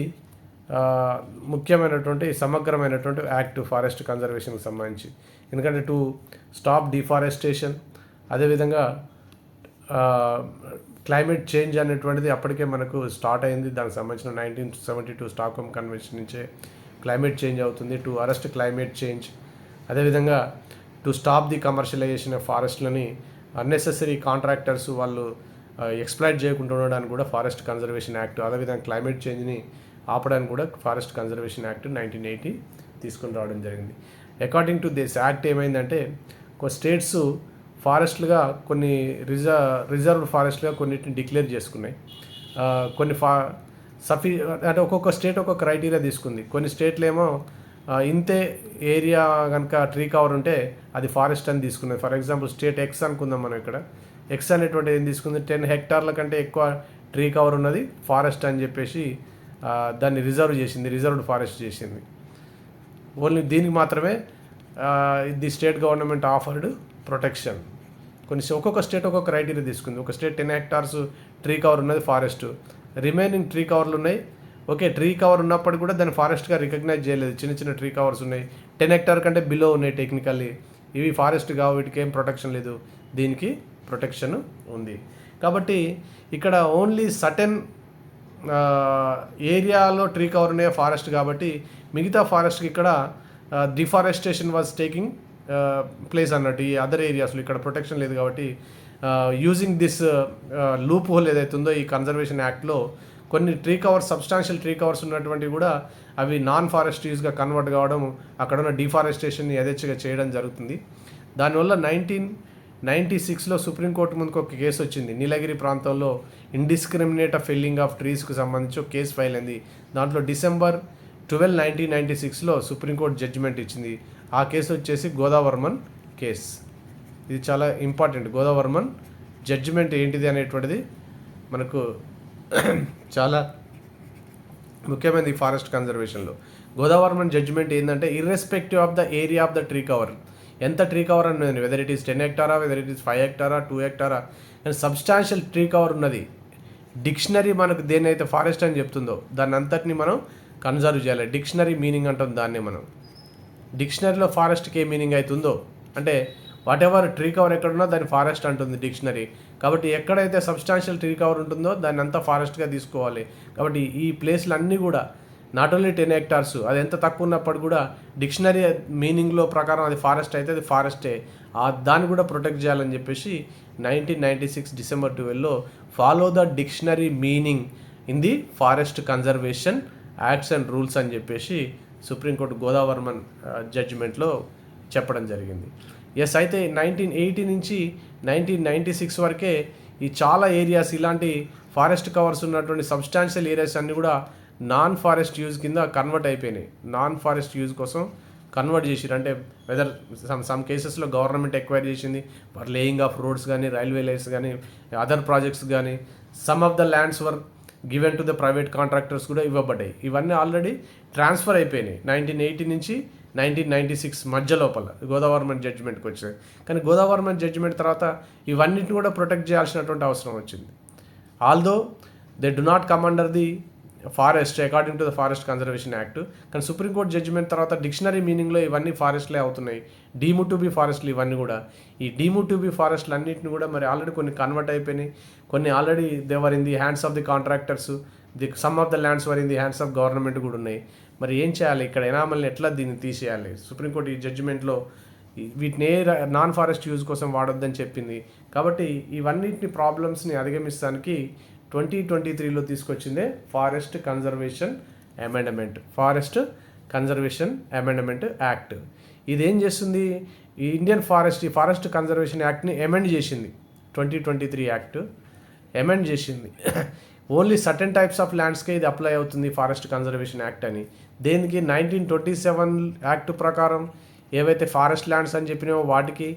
S1: ముఖ్యమైనటువంటి సమగ్రమైనటువంటి యాక్ట్ ఫారెస్ట్ కన్జర్వేషన్కి సంబంధించి. ఎందుకంటే టు స్టాప్ డిఫారెస్టేషన్, అదేవిధంగా క్లైమేట్ చేంజ్ అనేటువంటిది అప్పటికే మనకు స్టార్ట్ అయింది. దానికి సంబంధించిన 1972 స్టాక్హోమ్ కన్వెన్షన్ నుంచే క్లైమేట్ చేంజ్ అవుతుంది. టు అరెస్ట్ క్లైమేట్ చేంజ్, అదేవిధంగా to stop the commercialization of ఫారెస్ట్లని అన్నెసెసరీ కాంట్రాక్టర్స్ వాళ్ళు ఎక్స్ప్లాయిట్ చేయకుండా ఉండడానికి కూడా ఫారెస్ట్ కన్జర్వేషన్ యాక్ట్, అదేవిధంగా క్లైమేట్ చేంజ్ని ఆపడానికి కూడా ఫారెస్ట్ కన్జర్వేషన్ యాక్ట్ 1980 తీసుకుని రావడం జరిగింది. అకార్డింగ్ టు దిస్ యాక్ట్ ఏమైందంటే కొన్ని స్టేట్స్ ఫారెస్ట్లుగా కొన్ని రిజర్వ్డ్ ఫారెస్ట్లుగా కొన్నిటిని డిక్లేర్ చేసుకున్నాయి. కొన్ని అంటే ఒక్కొక్క స్టేట్ ఒక్కొక్క క్రైటీరియా తీసుకుంది. కొన్ని స్టేట్లు ఏమో ఇంతే ఏరియా కనుక ట్రీ కవర్ ఉంటే అది ఫారెస్ట్ అని తీసుకున్నది. ఫర్ ఎగ్జాంపుల్ స్టేట్ ఎక్స్ అనుకుందాం మనం. ఇక్కడ ఎక్స్ అనేటువంటి ఏం తీసుకుంది, 10 హెక్టార్ల కంటే ఎక్కువ ట్రీ కవర్ ఉన్నది ఫారెస్ట్ అని చెప్పేసి దాన్ని రిజర్వ్ చేసింది, రిజర్వ్డ్ ఫారెస్ట్ చేసింది. ఓన్లీ దీనికి మాత్రమే the state government offered protection. ఒక్కొక్క స్టేట్ ఒక్కొక్క క్రైటీరియా తీసుకుంది. ఒక స్టేట్ 10 హెక్టార్స్ ట్రీ కవర్ ఉన్నది ఫారెస్ట్, రిమైనింగ్ ట్రీ కవర్లు ఉన్నాయి. ఓకే, ట్రీ కవర్ ఉన్నప్పటికీ కూడా దాన్ని ఫారెస్ట్గా రికగ్నైజ్ చేయలేదు. చిన్న చిన్న ట్రీ కవర్స్ ఉన్నాయి, 10 హెక్టార్ కంటే బిలో ఉన్నాయి టెక్నికల్లీ. ఇవి ఫారెస్ట్ కావు, వీటికి ఏం ప్రొటెక్షన్ లేదు, దీనికి ప్రొటెక్షన్ ఉంది. కాబట్టి ఇక్కడ ఓన్లీ సర్టెన్ ఏరియాలో ట్రీ కవర్ ఉన్నాయి ఫారెస్ట్, కాబట్టి మిగతా ఫారెస్ట్కి ఇక్కడ డిఫారెస్టేషన్ వాజ్ టేకింగ్ ప్లేస్ అన్నట్టు. ఈ అదర్ ఏరియాస్లో ఇక్కడ ప్రొటెక్షన్ లేదు కాబట్టి యూజింగ్ దిస్ లూప్ హోల్ ఏదైతే ఉందో ఈ కన్జర్వేషన్ యాక్ట్లో కొన్ని tree covers, substantial tree covers ఉన్నటువంటివి కూడా అవి నాన్ ఫారెస్ట్ యూజ్గా కన్వర్ట్ కావడం, అక్కడ ఉన్న డిఫారెస్టేషన్ని యథేచ్ఛగా చేయడం జరుగుతుంది. దానివల్ల 1996లో సుప్రీంకోర్టు ముందుకు ఒక కేసు వచ్చింది. నీలగిరి ప్రాంతంలో ఇండిస్క్రిమినేట్ ఫెల్లింగ్ ఆఫ్ ట్రీస్కి సంబంధించి ఒక కేసు ఫైల్ అయింది. దాంట్లో December 12, 1996లో సుప్రీంకోర్టు జడ్జిమెంట్ ఇచ్చింది. ఆ కేసు వచ్చేసి గోదావర్మన్ కేస్. ఇది చాలా ఇంపార్టెంట్. గోదావర్మన్ జడ్జిమెంట్ ఏంటిది అనేటువంటిది మనకు చాలా ముఖ్యమైనది ఫారెస్ట్ కన్జర్వేషన్లో. గోదావర్మన్ జడ్జిమెంట్ ఏంటంటే irrespective of the area of the tree cover, ఎంత ట్రీ కవర్ అన్నది, వెదర్ ఇట్ ఈస్ 10 హెక్టారా, వెదర్ ఇట్ ఈస్ 5 హెక్టారా, 2 హెక్టారా, అండ్ సబ్స్టాన్షియల్ ట్రీ కవర్ ఉన్నది. డిక్షనరీ మనకు దేన్నైతే ఫారెస్ట్ అని చెప్తుందో దాన్ని అంతటిని మనం కన్జర్వ్ చేయాలి. డిక్షనరీ మీనింగ్ అంటాం దాన్ని మనం. డిక్షనరీలో ఫారెస్ట్కి ఏ మీనింగ్ అవుతుందో అంటే వాట్ ఎవర్ ట్రీ కవర్ ఎక్కడున్నా దాన్ని ఫారెస్ట్ అంటుంది డిక్షనరీ. కాబట్టి ఎక్కడైతే సబ్స్టాన్షియల్ ట్రీ కవర్ ఉంటుందో దాన్ని అంతా ఫారెస్ట్గా తీసుకోవాలి. కాబట్టి ఈ ప్లేస్లు అన్నీ కూడా నాట్ ఓన్లీ 10 హెక్టార్స్, అది ఎంత తక్కువ ఉన్నప్పుడు కూడా డిక్షనరీ మీనింగ్లో ప్రకారం అది ఫారెస్ట్ అయితే అది ఫారెస్టే, దాన్ని కూడా ప్రొటెక్ట్ చేయాలని చెప్పేసి 1996 December 12లో follow the dictionary meaning in the forest conservation acts and rules అని చెప్పేసి సుప్రీంకోర్టు గోదావర్మన్ జడ్జిమెంట్లో చెప్పడం జరిగింది. ఎస్, అయితే 1980 నుంచి 1996 వరకే ఈ చాలా ఏరియాస్ ఇలాంటి ఫారెస్ట్ కవర్స్ ఉన్నటువంటి సబ్స్టాన్షియల్ ఏరియాస్ అన్నీ కూడా నాన్ ఫారెస్ట్ యూజ్ కింద కన్వర్ట్ అయిపోయినాయి. నాన్ ఫారెస్ట్ యూజ్ కోసం కన్వర్ట్ చేసిరు. అంటే వెదర్ సమ్ కేసెస్లో గవర్నమెంట్ ఎక్వైర్ చేసింది ఫర్ లేయింగ్ ఆఫ్ రోడ్స్ కానీ, రైల్వే లైన్స్ కానీ, అదర్ ప్రాజెక్ట్స్ కానీ. Some of the lands were given to the private contractors కూడా ఇవ్వబడ్డాయి. ఇవన్నీ ఆల్రెడీ ట్రాన్స్ఫర్ అయిపోయినాయి 1980 నుంచి 1996 మధ్య లోపల గోదావరిమెంట్ జడ్జిమెంట్కి వచ్చాయి. కానీ గోదావరిమెంట్ జడ్జిమెంట్ తర్వాత ఇవన్నిటిని కూడా ప్రొటెక్ట్ చేయాల్సినటువంటి అవసరం వచ్చింది. Although they do not come under the forest according to the forest conservation act. కానీ సుప్రీంకోర్టు జడ్జిమెంట్ తర్వాత డిక్షనరీ మీనింగ్లో ఇవన్నీ ఫారెస్ట్లే అవుతున్నాయి. డీమ్డ్ టు బి ఫారెస్ట్లు ఇవన్నీ కూడా. ఈ డీమ్డ్ టు బి ఫారెస్ట్లు అన్నింటిని కూడా మరి ఆల్రెడీ కొన్ని కన్వర్ట్ అయిపోయినాయి, కొన్ని already they were in the hands of the contractors, some of the lands were in the hands of government కూడా ఉన్నాయి. మరి ఏం చేయాలి ఇక్కడ, ఎనామల్ని ఎట్లా దీన్ని తీసేయాలి? సుప్రీంకోర్టు ఈ జడ్జిమెంట్లో వీటిని నాన్ ఫారెస్ట్ యూజ్ కోసం వాడొద్దని చెప్పింది. కాబట్టి ఇవన్నిటిని ప్రాబ్లమ్స్ని అధిగమిస్తానికి 2023లో తీసుకొచ్చిందే forest conservation amendment, forest conservation amendment act. ఇదేం చేస్తుంది? ఈ ఇండియన్ ఫారెస్ట్ కన్జర్వేషన్ యాక్ట్ని అమెండ్ చేసింది. 2023 యాక్ట్ అమెండ్ చేసింది. ఓన్లీ సర్టెన్ టైప్స్ ఆఫ్ ల్యాండ్స్కే ఇది అప్లై అవుతుంది ఫారెస్ట్ కన్జర్వేషన్ యాక్ట్ అని. దేనికి? 1927 యాక్ట్ ప్రకారం ఏవైతే ఫారెస్ట్ ల్యాండ్స్ అని చెప్పినామో వాటికి,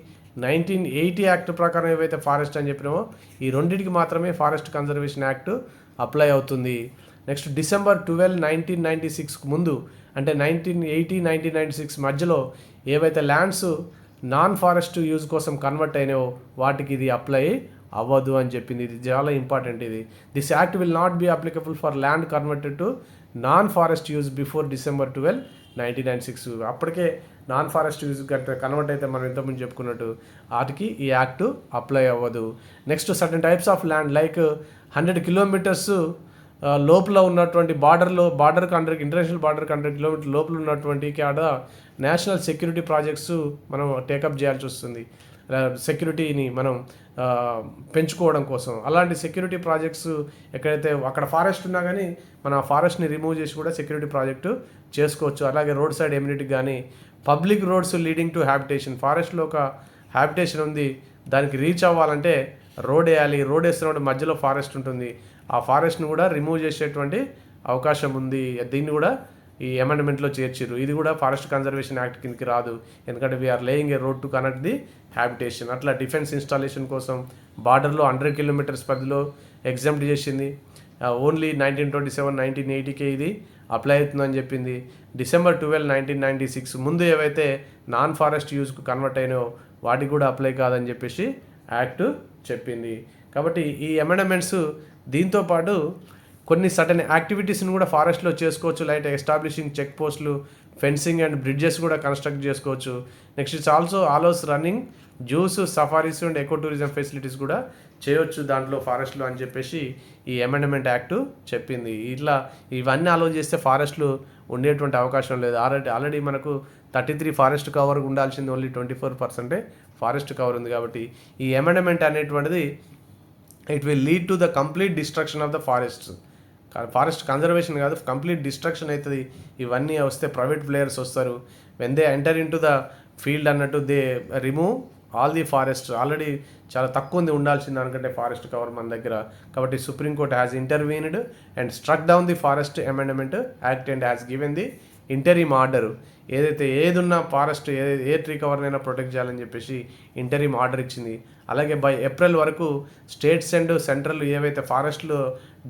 S1: 1980 యాక్ట్ ప్రకారం ఏవైతే ఫారెస్ట్ అని చెప్పినామో ఈ రెండింటికి మాత్రమే ఫారెస్ట్ కన్జర్వేషన్ యాక్ట్ అప్లై అవుతుంది. నెక్స్ట్ December 12, 1996 ముందు, అంటే 1980, 1996 మధ్యలో ఏవైతే ల్యాండ్స్ నాన్ ఫారెస్ట్ యూజ్ కోసం కన్వర్ట్ అయినాయో వాటికి ఇది అప్లై అవ్వదు అని చెప్పింది. ఇది చాలా important. This act will not be applicable for land converted to non forest use before December 12, 1996. అప్పటికే నాన్ ఫారెస్ట్ యూజ్ కన్వర్ట్ అయితే మనం ఇంతకుముందు చెప్పుకున్నట్టు వాటికి ఈ యాక్ట్ అప్లై అవ్వదు. Next certain types of land like 100 kilometers లోపల ఉన్నటువంటి బార్డర్కి ఇంటర్నేషనల్ బార్డర్కి 100 kilometers లోపల ఉన్నటువంటి ఆడ నేషనల్ సెక్యూరిటీ ప్రాజెక్ట్స్ మనం టేకప్ చేయాల్సి వస్తుంది. సెక్యూరిటీని మనం పెంచుకోవడం కోసం అలాంటి సెక్యూరిటీ ప్రాజెక్ట్స్ ఎక్కడైతే అక్కడ ఫారెస్ట్ ఉన్నా కానీ మన ఫారెస్ట్ని రిమూవ్ చేసి కూడా సెక్యూరిటీ ప్రాజెక్టు చేసుకోవచ్చు. అలాగే రోడ్ సైడ్ ఎమ్యూనిటీ కానీ, public roads leading to habitation. ఫారెస్ట్లో ఒక హ్యాబిటేషన్ ఉంది, దానికి రీచ్ అవ్వాలంటే రోడ్ వేయాలి. రోడ్ వేస్తున్నప్పుడు మధ్యలో ఫారెస్ట్ ఉంటుంది, ఆ ఫారెస్ట్ని కూడా రిమూవ్ చేసేటువంటి అవకాశం ఉంది. దీన్ని కూడా ఈ అమెండ్మెంట్లో చేర్చిరు. ఇది కూడా ఫారెస్ట్ కన్జర్వేషన్ యాక్ట్ కిందకి రాదు, ఎందుకంటే we're laying a road to connect the habitation. అట్లా డిఫెన్స్ ఇన్స్టాలేషన్ కోసం బార్డర్లో 100 kilometers పరిధిలో ఎగ్జామ్ట్ చేసింది. ఓన్లీ 1927, 1980కే ఇది అప్లై అవుతుందని చెప్పింది. December 12, 1996 ముందు ఏవైతే నాన్ ఫారెస్ట్ యూజ్కు కన్వర్ట్ అయినాయో వాటికి కూడా అప్లై కాదని చెప్పేసి యాక్ట్ చెప్పింది. కాబట్టి ఈ అమెండ్మెంట్స్ దీంతోపాటు కొన్ని సర్టెన్ యాక్టివిటీస్ని కూడా ఫారెస్ట్లో చేసుకోవచ్చు. లైక్ ఎస్టాబ్లిషింగ్ చెక్ పోస్టులు, ఫెన్సింగ్ అండ్ బ్రిడ్జెస్ కూడా కన్స్ట్రక్ట్ చేసుకోవచ్చు. Next it's also allows running juice, safaris and eco tourism facilities కూడా చేయొచ్చు దాంట్లో ఫారెస్ట్లో అని చెప్పేసి ఈ అమెండ్మెంట్ యాక్ట్ చెప్పింది. ఇట్లా ఇవన్నీ అలౌ చేస్తే ఫారెస్ట్లు ఉండేటువంటి అవకాశం లేదు. ఆల్రెడీ మనకు 33 ఫారెస్ట్ కవర్ ఉండాల్సింది, ఓన్లీ 24% ఫారెస్ట్ కవర్ ఉంది. కాబట్టి ఈ అమెండ్మెంట్ అనేటువంటిది it will lead to the complete destruction of the forest conservation కాదు, కంప్లీట్ డిస్ట్రక్షన్ అవుతుంది. ఇవన్నీ వస్తే ప్రైవేట్ ప్లేయర్స్ వస్తారు. When they enter in to the field అన్నట్టు they remove all the forest. Already చాలా తక్కువ ఉంది ఉండాల్సింది దానికంటే ఫారెస్ట్ కవర్ మన దగ్గర. కాబట్టి supreme court has intervened and struck down the forest amendment act and has given the interim order. ఏదైతే ఏదున్నా ఫారెస్ట్ ఏ ట్రీ కవర్నైనా ప్రొటెక్ట్ చేయాలని చెప్పేసి ఇంటరిమ్ ఆర్డర్ ఇచ్చింది. అలాగే బై ఏప్రిల్ వరకు స్టేట్స్ అండ్ సెంట్రల్ ఏవైతే ఫారెస్ట్లో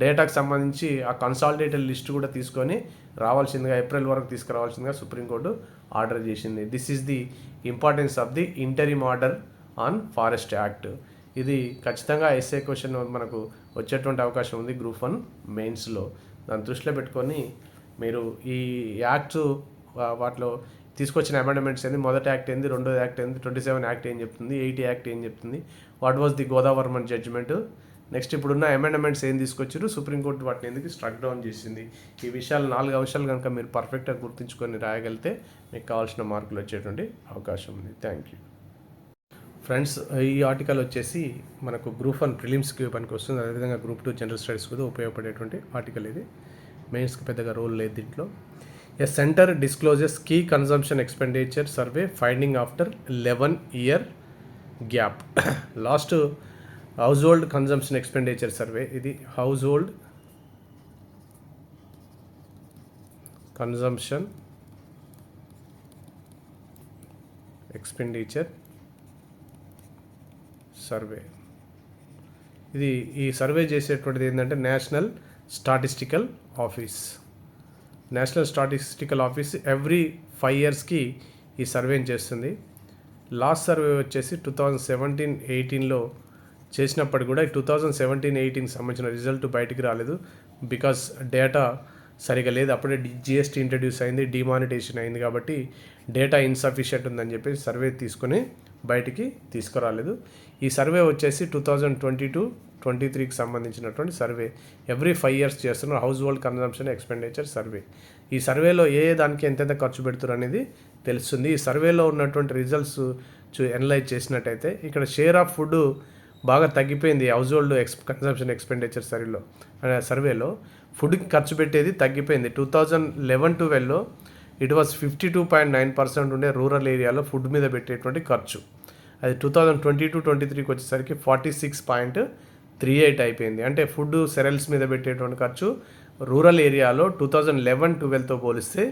S1: డేటాకు సంబంధించి ఆ కన్సాలిడేటెడ్ లిస్ట్ కూడా తీసుకొని రావాల్సిందిగా, ఏప్రిల్ వరకు తీసుకురావాల్సిందిగా సుప్రీంకోర్టు ఆర్డర్ చేసింది. This is the importance of the interim order on forest act. ఇది ఖచ్చితంగా ఎస్ఏ క్వశ్చన్ మనకు వచ్చేటువంటి అవకాశం ఉంది గ్రూప్ 1 మెయిన్స్లో. దాన్ని దృష్టిలో పెట్టుకొని మీరు ఈ యాక్ట్ వాటిలో తీసుకొచ్చిన అమెండ్మెంట్స్ ఏంది, మొదటి యాక్ట్ ఏంది, రెండో యాక్ట్ ఏంది, 27 యాక్ట్ ఏం చెప్తుంది, 80 యాక్ట్ ఏం చెప్తుంది, what was the Godavarman judgment, next ఇప్పుడున్న అమెండ్మెంట్స్ ఏం తీసుకొచ్చారు, సుప్రీంకోర్టు వాటిని ఎందుకు స్ట్రక్ డౌన్ చేసింది. ఈ విషయాలు 4 అంశాలు కనుక మీరు పర్ఫెక్ట్గా గుర్తుంచుకొని రాయగలిగితే మీకు కావాల్సిన మార్కులు వచ్చేటువంటి అవకాశం ఉంది. Thank you friends. ఈ ఆర్టికల్ వచ్చేసి మనకు గ్రూప్ 1 ప్రిలిమ్స్కి పనికి వస్తుంది, అదేవిధంగా గ్రూప్ 2 జనరల్ స్టడీస్ కూడా ఉపయోగపడేటువంటి ఆర్టికల్ ఇది. మెయిన్స్కి పెద్దగా రోల్ లేదు దీంట్లో. A center discloses key consumption expenditure survey finding after 11-year gap. Last household consumption expenditure survey, ఇది household consumption expenditure సర్వే. ఇది ఈ సర్వే చేసేటువంటిది ఏంటంటే నేషనల్ స్టాటిస్టికల్ ఆఫీస్ ఎవ్రీ 5 yearsకి ఈ సర్వేని చేస్తుంది. లాస్ట్ సర్వే వచ్చేసి 2017-18లో చేసినప్పటికి కూడా 2017-18కి సంబంధించిన రిజల్ట్ బయటికి రాలేదు. బికాస్ డేటా సరిగా లేదు, అప్పుడే జిఎస్టీ ఇంట్రడ్యూస్ అయింది, డిమానిటైజేషన్ అయింది, కాబట్టి డేటా ఇన్సఫిషియెంట్ ఉందని చెప్పి సర్వే తీసుకొని బయటికి తీసుకురాలేదు. ఈ సర్వే వచ్చేసి 2022-23కి సంబంధించినటువంటి సర్వే. ఎవ్రీ 5 years చేస్తున్న house hold consumption expenditure survey. ఈ సర్వేలో ఏ దానికి ఎంతెంత ఖర్చు పెడుతున్నారు అనేది తెలుస్తుంది. ఈ సర్వేలో ఉన్నటువంటి రిజల్ట్స్ ఎనలైజ్ చేసినట్టయితే ఇక్కడ షేర్ ఆఫ్ ఫుడ్ బాగా తగ్గిపోయింది. హౌస్ హోల్డ్ కన్జంప్షన్ ఎక్స్పెండిచర్ సర్వేలో ఫుడ్కి ఖర్చు పెట్టేది తగ్గిపోయింది. 2011-12లో ఇట్ వాజ్ 52.9% ఉండే రూరల్ ఏరియాలో ఫుడ్ మీద పెట్టేటువంటి ఖర్చు. అది 2022-23కి వచ్చేసరికి 46.38 అయిపోయింది. అంటే ఫుడ్ సెరల్స్ మీద పెట్టేటువంటి ఖర్చు రూరల్ ఏరియాలో 2011-12తో పోలిస్తే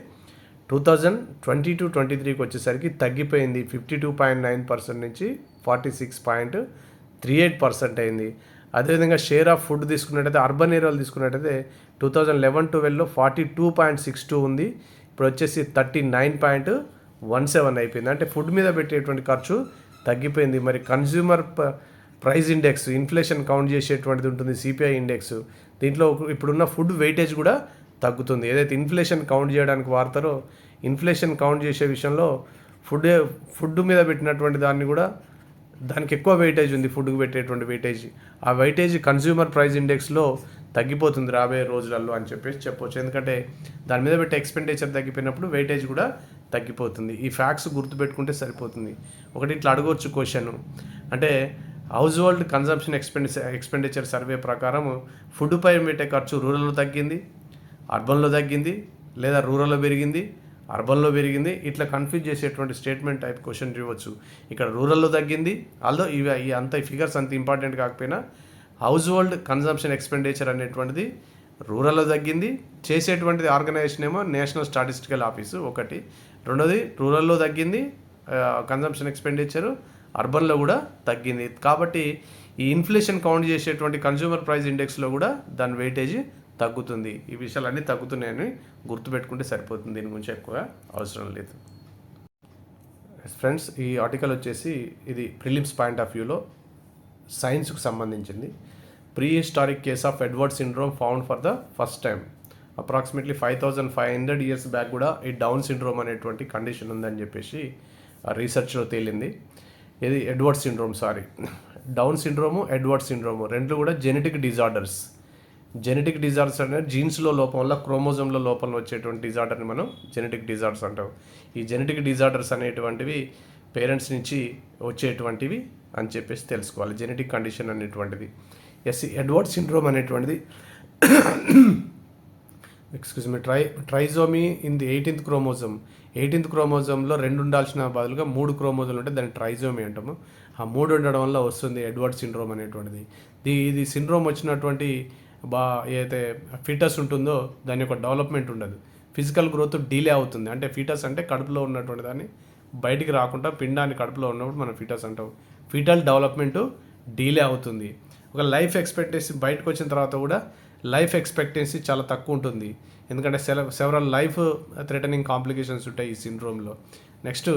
S1: 2022-23కి వచ్చేసరికి తగ్గిపోయింది. 52.9% నుంచి 46.38% అయింది. అదేవిధంగా షేర్ ఆఫ్ ఫుడ్ తీసుకున్నట్టయితే అర్బన్ ఏరియాలో తీసుకున్నట్టయితే 2011-12లో 42.62 ఉంది, ఇప్పుడు వచ్చేసి 39.17 అయిపోయింది. అంటే ఫుడ్ మీద పెట్టేటువంటి ఖర్చు తగ్గిపోయింది. మరి consumer price index, inflation count చేసేటువంటిది ఉంటుంది, సిపిఐ ఇండెక్స్, దీంట్లో ఇప్పుడున్న ఫుడ్ వెయిటేజ్ కూడా తగ్గుతుంది. ఏదైతే ఇన్ఫ్లేషన్ కౌంట్ చేయడానికి వాడతారో ఇన్ఫ్లేషన్ కౌంట్ చేసే విషయంలో ఫుడ్ మీద పెట్టినటువంటి దానికి ఎక్కువ వెయిటేజ్ ఉంది, ఫుడ్కి పెట్టేటువంటి వెయిటేజ్. ఆ వెయిటేజ్ కన్జ్యూమర్ ప్రైస్ ఇండెక్స్లో తగ్గిపోతుంది రాబోయే రోజులలో అని చెప్పొచ్చు. ఎందుకంటే దాని మీద పెట్టే ఎక్స్పెండిచర్ తగ్గిపోయినప్పుడు వెయిటేజ్ కూడా తగ్గిపోతుంది. ఈ ఫ్యాక్ట్స్ గుర్తుపెట్టుకుంటే సరిపోతుంది. ఒకటి ఇట్లా అడగవచ్చు క్వశ్చన్, అంటే house hold consumption expenditure survey ప్రకారం ఫుడ్ పై పెట్టే ఖర్చు రూరల్లో తగ్గింది, అర్బన్లో తగ్గింది, లేదా రూరల్లో పెరిగింది, అర్బన్లో పెరిగింది, ఇట్లా కన్ఫ్యూజ్ చేసేటువంటి స్టేట్మెంట్ టైప్ క్వశ్చన్ ఇవ్వచ్చు. ఇక్కడ రూరల్లో తగ్గింది, ఆల్దో ఇవి అంత ఫిగర్స్ అంత ఇంపార్టెంట్ కాకపోయినా హౌస్ హోల్డ్ కన్జంప్షన్ ఎక్స్పెండిచర్ అనేటువంటిది రూరల్లో తగ్గింది, చేసేటువంటిది ఆర్గనైజేషన్ ఏమో నేషనల్ స్టాటిస్టికల్ ఆఫీసు ఒకటి. రెండోది రూరల్లో తగ్గింది కన్జంప్షన్ ఎక్స్పెండిచరు, అర్బన్లో కూడా తగ్గింది. కాబట్టి ఈ ఇన్ఫ్లేషన్ కౌంట్ చేసేటువంటి కన్జ్యూమర్ ప్రైస్ ఇండెక్స్లో కూడా దాని వెయిటేజ్ తగ్గుతుంది. ఈ విషయాలన్నీ తగ్గుతున్నాయని గుర్తుపెట్టుకుంటే సరిపోతుంది, దీని గురించి ఎక్కువగా అవసరం లేదు. ఫ్రెండ్స్, ఈ ఆర్టికల్ వచ్చేసి ఇది ప్రిలిమ్స్ పాయింట్ ఆఫ్ వ్యూలో సైన్స్కు సంబంధించింది. Pre historic case of Edward syndrome found for the first time. Approximately 5500 years back కూడా ఈ డౌన్ సిండ్రోమ్ అనేటువంటి కండిషన్ ఉందని చెప్పేసి రీసెర్చ్లో తేలింది. ఇది డౌన్ సిండ్రోము, ఎడ్వర్డ్ సిండ్రోము రెండు కూడా జెనెటిక్ డిజార్డర్స్ అనేది జీన్స్లో లోపం వల్ల, క్రోమోజోమ్లో లోపం వచ్చేటువంటి డిజార్డర్ని మనం జెనెటిక్ డిజార్డర్స్ అంటాం. ఈ జెనెటిక్ డిజార్డర్స్ అనేటువంటివి పేరెంట్స్ నుంచి వచ్చేటువంటివి అని చెప్పేసి తెలుసుకోవాలి. జెనెటిక్ కండిషన్ అనేటువంటిది. ఎడ్వర్డ్ సిండ్రోమ్ అనేటువంటిది trisomy in the 18th chromosome. 18th క్రోమోజోమ్లో 2 ఉండాల్సిన బదులుగా 3 క్రోమోజోమ్లు ఉంటే దాన్ని ట్రైజోమీ అంటాము. ఆ 3 ఉండడం వల్ల వస్తుంది ఎడ్వర్డ్ సిండ్రోమ్ అనేటువంటిది. ఇది సిండ్రోమ్ వచ్చినటువంటి ఏదైతే ఫీటస్ ఉంటుందో దాని యొక్క డెవలప్మెంట్ ఉండదు, ఫిజికల్ గ్రోత్ డిలే అవుతుంది. అంటే ఫీటస్ అంటే కడుపులో ఉన్నటువంటి దాన్ని బయటికి రాకుండా పిండాన్ని కడుపులో ఉన్నప్పుడు మనం ఫీటస్ అంటాం. ఫీటల్ డెవలప్మెంట్ డిలే అవుతుంది. ఒక లైఫ్ ఎక్స్పెక్టెన్సీ బయటకు వచ్చిన తర్వాత కూడా లైఫ్ ఎక్స్పెక్టెన్సీ చాలా తక్కువ ఉంటుంది, ఎందుకంటే సెవరల్ లైఫ్ థ్రెటనింగ్ కాంప్లికేషన్స్ ఉంటాయి ఈ సిండ్రోమ్లో. నెక్స్ట్,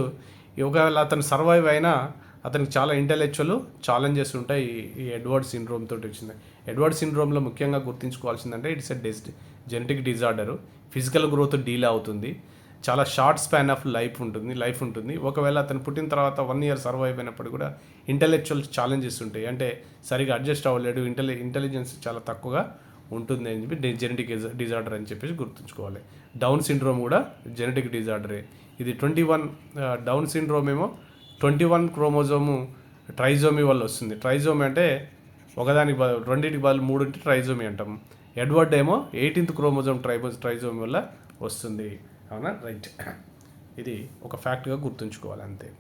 S1: ఒకవేళ అతను సర్వైవ్ అయినా అతనికి చాలా ఇంటెలెక్చువల్ ఛాలెంజెస్ ఉంటాయి ఈ ఎడ్వర్డ్ సిండ్రోమ్ తోటి వచ్చింది. ఎడ్వర్డ్ సిండ్రోమ్లో ముఖ్యంగా గుర్తుంచుకోవాల్సిందంటే it's a genetic disorder. Physical growth delay అవుతుంది, చాలా షార్ట్ స్పాన్ ఆఫ్ లైఫ్ ఉంటుంది. ఒకవేళ అతను పుట్టిన తర్వాత 1 year సర్వైవ్ అయినప్పుడు కూడా ఇంటెలెక్చువల్ ఛాలెంజెస్ ఉంటాయి, అంటే సరిగా అడ్జస్ట్ అవ్వలేడు, ఇంటెలిజెన్స్ చాలా తక్కువగా ఉంటుంది అని చెప్పి జెనెటిక్ డిజార్డర్ అని చెప్పేసి గుర్తుంచుకోవాలి. డౌన్ సిండ్రోమ్ కూడా జెనెటిక్ డిజార్డరే. ఇది 21 డౌన్ సిండ్రోమ్ ఏమో 21 క్రోమోజోము ట్రైజోమీ వల్ల వస్తుంది. ట్రైజోమీ అంటే ఒకదానికి రెండింటికి బదులు 3 ట్రైజోమీ అంటాం. ఎడ్వర్డ్ ఏమో 18th క్రోమోజోమ్ ట్రైజోమీ వల్ల వస్తుంది. అవునా? రైట్. ఇది ఒక ఫ్యాక్ట్గా గుర్తుంచుకోవాలి అంతే.